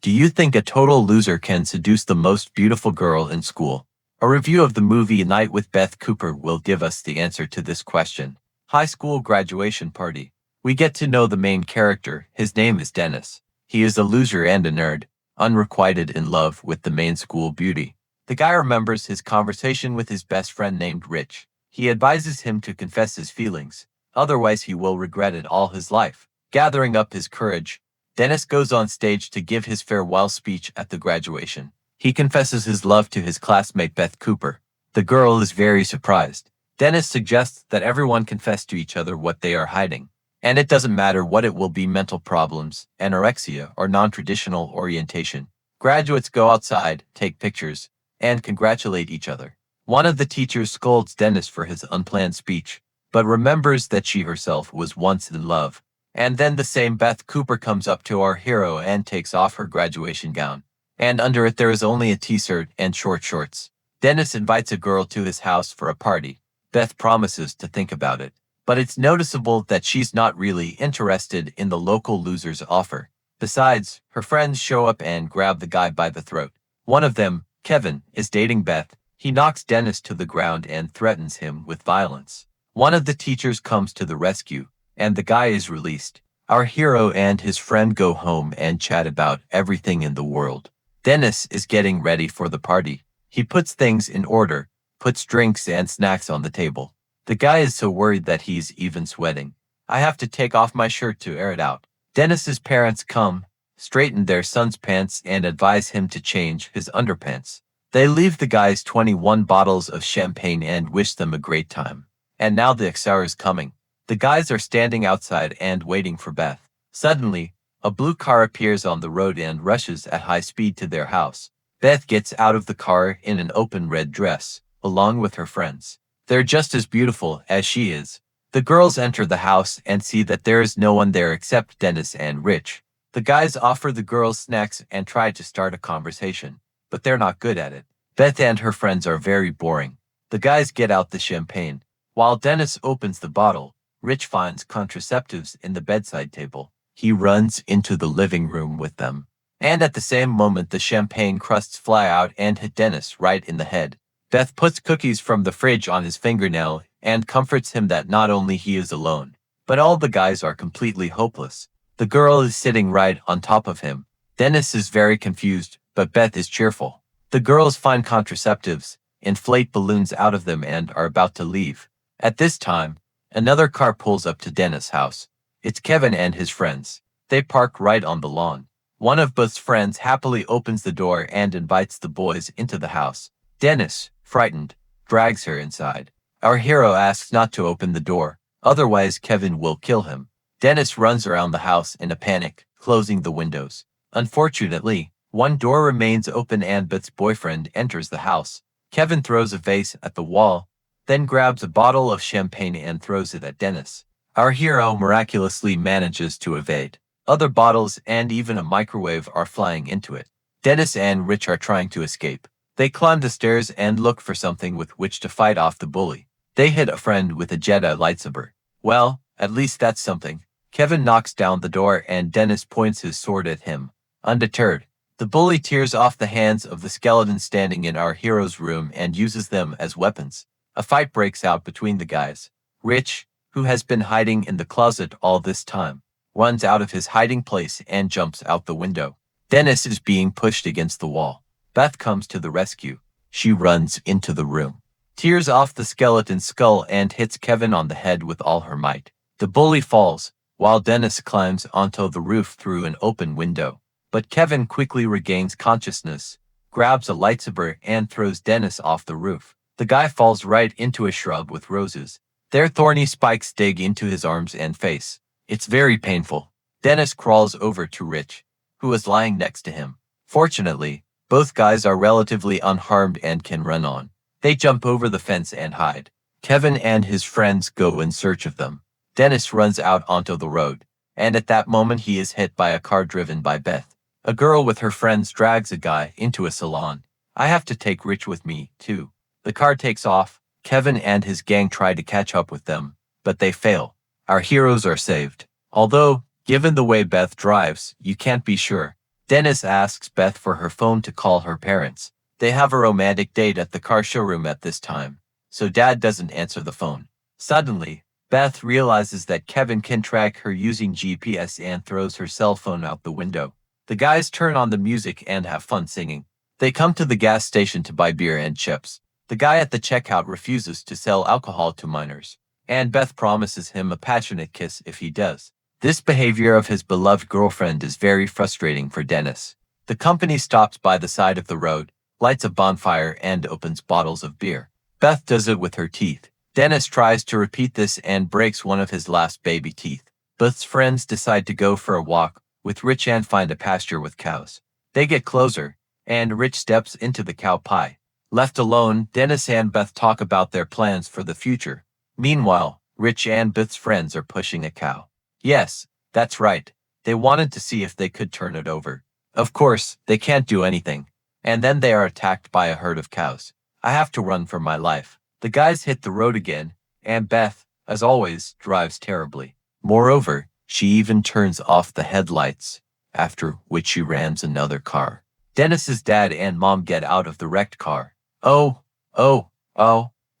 Do you think a total loser can seduce the most beautiful girl in school? A review of the movie Night with Beth Cooper will give us the answer to this question. High school graduation party. We get to know the main character. His name is Dennis. He is a loser and a nerd, unrequited in love with the main school beauty. The guy remembers his conversation with his best friend named Rich. He advises him to confess his feelings, otherwise he will regret it all his life. Gathering up his courage, Dennis goes on stage to give his farewell speech at the graduation. He confesses his love to his classmate Beth Cooper. The girl is very surprised. Dennis suggests that everyone confess to each other what they are hiding. And it doesn't matter what it will be: mental problems, anorexia, or non-traditional orientation. Graduates go outside, take pictures, and congratulate each other. One of the teachers scolds Dennis for his unplanned speech, but remembers that she herself was once in love. And then the same Beth Cooper comes up to our hero and takes off her graduation gown. And under it there is only a t-shirt and short shorts. Dennis invites a girl to his house for a party. Beth promises to think about it, but it's noticeable that she's not really interested in the local loser's offer. Besides, her friends show up and grab the guy by the throat. One of them, Kevin, is dating Beth. He knocks Dennis to the ground and threatens him with violence. One of the teachers comes to the rescue, and the guy is released. Our hero and his friend go home and chat about everything in the world. Dennis is getting ready for the party. He puts things in order, puts drinks and snacks on the table. The guy is so worried that he's even sweating. I have to take off my shirt to air it out. Dennis's parents come, straighten their son's pants and advise him to change his underpants. They leave the guys 21 bottles of champagne and wish them a great time. And now the XR is coming. The guys are standing outside and waiting for Beth. Suddenly, a blue car appears on the road and rushes at high speed to their house. Beth gets out of the car in an open red dress, along with her friends. They're just as beautiful as she is. The girls enter the house and see that there is no one there except Dennis and Rich. The guys offer the girls snacks and try to start a conversation, but they're not good at it. Beth and her friends are very boring. The guys get out the champagne. While Dennis opens the bottle, Rich finds contraceptives in the bedside table. He runs into the living room with them. And at the same moment, the champagne crusts fly out and hit Dennis right in the head. Beth puts cookies from the fridge on his fingernail and comforts him that not only he is alone, but all the guys are completely hopeless. The girl is sitting right on top of him. Dennis is very confused, but Beth is cheerful. The girls find contraceptives, inflate balloons out of them and are about to leave. At this time, another car pulls up to Dennis' house. It's Kevin and his friends. They park right on the lawn. One of Beth's friends happily opens the door and invites the boys into the house. Dennis, frightened, drags her inside. Our hero asks not to open the door, otherwise Kevin will kill him. Dennis runs around the house in a panic, closing the windows. Unfortunately, one door remains open and Beth's boyfriend enters the house. Kevin throws a vase at the wall, then grabs a bottle of champagne and throws it at Dennis. Our hero miraculously manages to evade. Other bottles and even a microwave are flying into it. Dennis and Rich are trying to escape. They climb the stairs and look for something with which to fight off the bully. They hit a friend with a Jedi lightsaber. Well, at least that's something. Kevin knocks down the door and Dennis points his sword at him. Undeterred, the bully tears off the hands of the skeleton standing in our hero's room and uses them as weapons. A fight breaks out between the guys. Rich, who has been hiding in the closet all this time, runs out of his hiding place and jumps out the window. Dennis is being pushed against the wall. Beth comes to the rescue. She runs into the room, tears off the skeleton's skull and hits Kevin on the head with all her might. The bully falls, while Dennis climbs onto the roof through an open window. But Kevin quickly regains consciousness, grabs a lightsaber and throws Dennis off the roof. The guy falls right into a shrub with roses. Their thorny spikes dig into his arms and face. It's very painful. Dennis crawls over to Rich, who is lying next to him. Fortunately, both guys are relatively unharmed and can run on. They jump over the fence and hide. Kevin and his friends go in search of them. Dennis runs out onto the road, and at that moment he is hit by a car driven by Beth. A girl with her friends drags a guy into a salon. I have to take Rich with me, too. The car takes off. Kevin and his gang try to catch up with them, but they fail. Our heroes are saved. Although, given the way Beth drives, you can't be sure. Dennis asks Beth for her phone to call her parents. They have a romantic date at the car showroom at this time, so Dad doesn't answer the phone. Suddenly, Beth realizes that Kevin can track her using GPS and throws her cell phone out the window. The guys turn on the music and have fun singing. They come to the gas station to buy beer and chips. The guy at the checkout refuses to sell alcohol to minors, and Beth promises him a passionate kiss if he does. This behavior of his beloved girlfriend is very frustrating for Dennis. The company stops by the side of the road, lights a bonfire, and opens bottles of beer. Beth does it with her teeth. Dennis tries to repeat this and breaks one of his last baby teeth. Beth's friends decide to go for a walk with Rich and find a pasture with cows. They get closer, and Rich steps into the cow pie. Left alone, Dennis and Beth talk about their plans for the future. Meanwhile, Rich and Beth's friends are pushing a cow. Yes, that's right. They wanted to see if they could turn it over. Of course, they can't do anything. And then they are attacked by a herd of cows. I have to run for my life. The guys hit the road again, and Beth, as always, drives terribly. Moreover, she even turns off the headlights, after which she rams another car. Dennis's dad and mom get out of the wrecked car. Oh,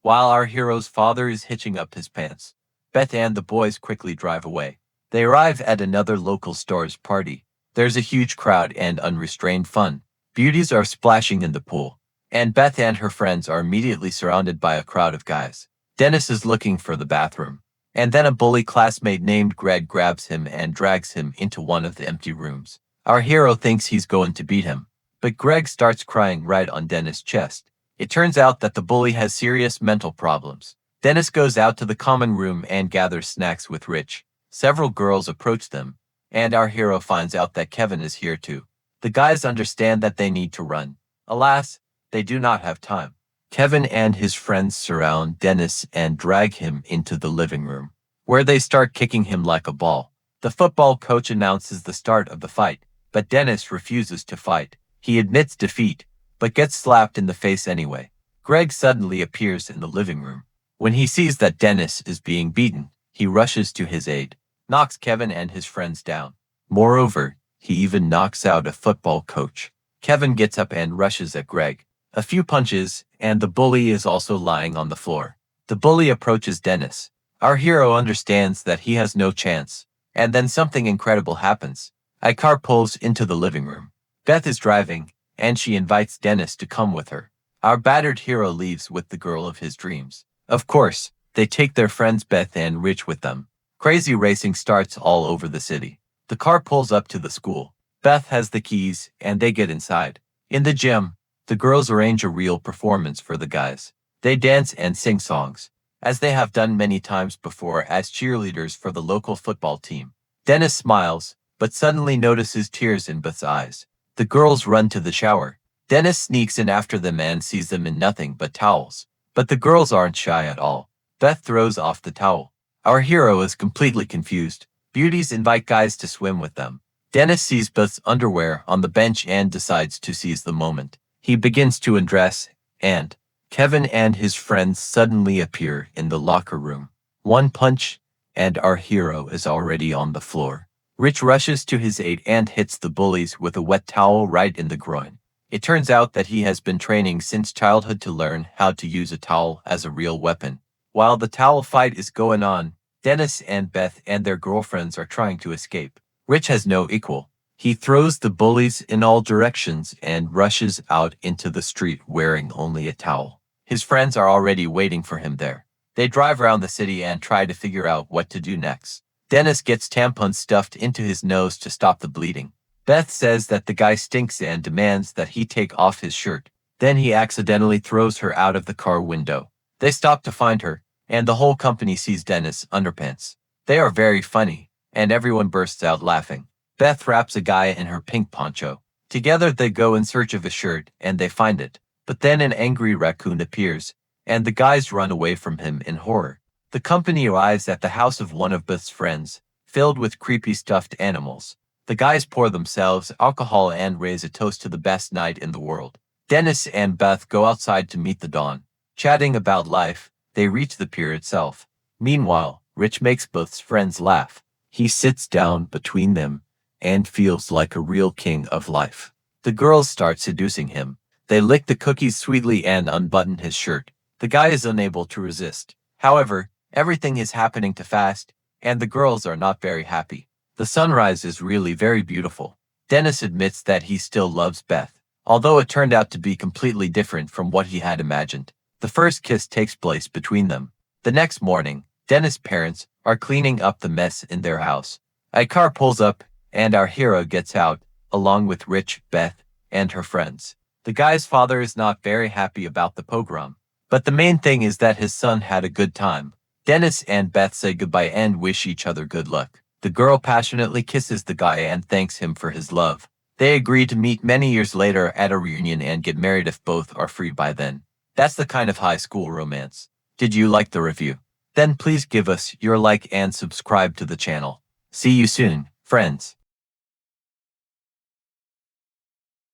while our hero's father is hitching up his pants. Beth and the boys quickly drive away. They arrive at another local store's party. There's a huge crowd and unrestrained fun. Beauties are splashing in the pool, and Beth and her friends are immediately surrounded by a crowd of guys. Dennis is looking for the bathroom, and then a bully classmate named Greg grabs him and drags him into one of the empty rooms. Our hero thinks he's going to beat him, but Greg starts crying right on Dennis' chest. It turns out that the bully has serious mental problems. Dennis goes out to the common room and gathers snacks with Rich. Several girls approach them, and our hero finds out that Kevin is here too. The guys understand that they need to run. Alas, they do not have time. Kevin and his friends surround Dennis and drag him into the living room, where they start kicking him like a ball. The football coach announces the start of the fight, but Dennis refuses to fight. He admits defeat, but gets slapped in the face anyway. Greg suddenly appears in the living room. When he sees that Dennis is being beaten, he rushes to his aid, knocks Kevin and his friends down. Moreover, he even knocks out a football coach. Kevin gets up and rushes at Greg. A few punches, and the bully is also lying on the floor. The bully approaches Dennis. Our hero understands that he has no chance, and then something incredible happens. A car pulls into the living room. Beth is driving, and she invites Dennis to come with her. Our battered hero leaves with the girl of his dreams. Of course, they take their friends Beth and Rich with them. Crazy racing starts all over the city. The car pulls up to the school. Beth has the keys, and they get inside. In the gym, the girls arrange a real performance for the guys. They dance and sing songs, as they have done many times before as cheerleaders for the local football team. Dennis smiles, but suddenly notices tears in Beth's eyes. The girls run to the shower. Dennis sneaks in after them and sees them in nothing but towels. But the girls aren't shy at all. Beth throws off the towel. Our hero is completely confused. Beauties invite guys to swim with them. Dennis sees Beth's underwear on the bench and decides to seize the moment. He begins to undress, and Kevin and his friends suddenly appear in the locker room. One punch, and our hero is already on the floor. Rich rushes to his aid and hits the bullies with a wet towel right in the groin. It turns out that he has been training since childhood to learn how to use a towel as a real weapon. While the towel fight is going on, Dennis and Beth and their girlfriends are trying to escape. Rich has no equal. He throws the bullies in all directions and rushes out into the street wearing only a towel. His friends are already waiting for him there. They drive around the city and try to figure out what to do next. Dennis gets tampons stuffed into his nose to stop the bleeding. Beth says that the guy stinks and demands that he take off his shirt. Then he accidentally throws her out of the car window. They stop to find her, and the whole company sees Dennis' underpants. They are very funny, and everyone bursts out laughing. Beth wraps a guy in her pink poncho. Together they go in search of a shirt, and they find it. But then an angry raccoon appears, and the guys run away from him in horror. The company arrives at the house of one of Beth's friends, filled with creepy stuffed animals. The guys pour themselves alcohol and raise a toast to the best night in the world. Dennis and Beth go outside to meet the dawn. Chatting about life, they reach the pier itself. Meanwhile, Rich makes Beth's friends laugh. He sits down between them and feels like a real king of life. The girls start seducing him. They lick the cookies sweetly and unbutton his shirt. The guy is unable to resist. However, everything is happening too fast, and the girls are not very happy. The sunrise is really very beautiful. Dennis admits that he still loves Beth, although it turned out to be completely different from what he had imagined. The first kiss takes place between them. The next morning, Dennis' parents are cleaning up the mess in their house. A car pulls up, and our hero gets out, along with Rich, Beth, and her friends. The guy's father is not very happy about the pogrom, but the main thing is that his son had a good time. Dennis and Beth say goodbye and wish each other good luck. The girl passionately kisses the guy and thanks him for his love. They agree to meet many years later at a reunion and get married if both are free by then. That's the kind of high school romance. Did you like the review? Then please give us your like and subscribe to the channel. See you soon, friends.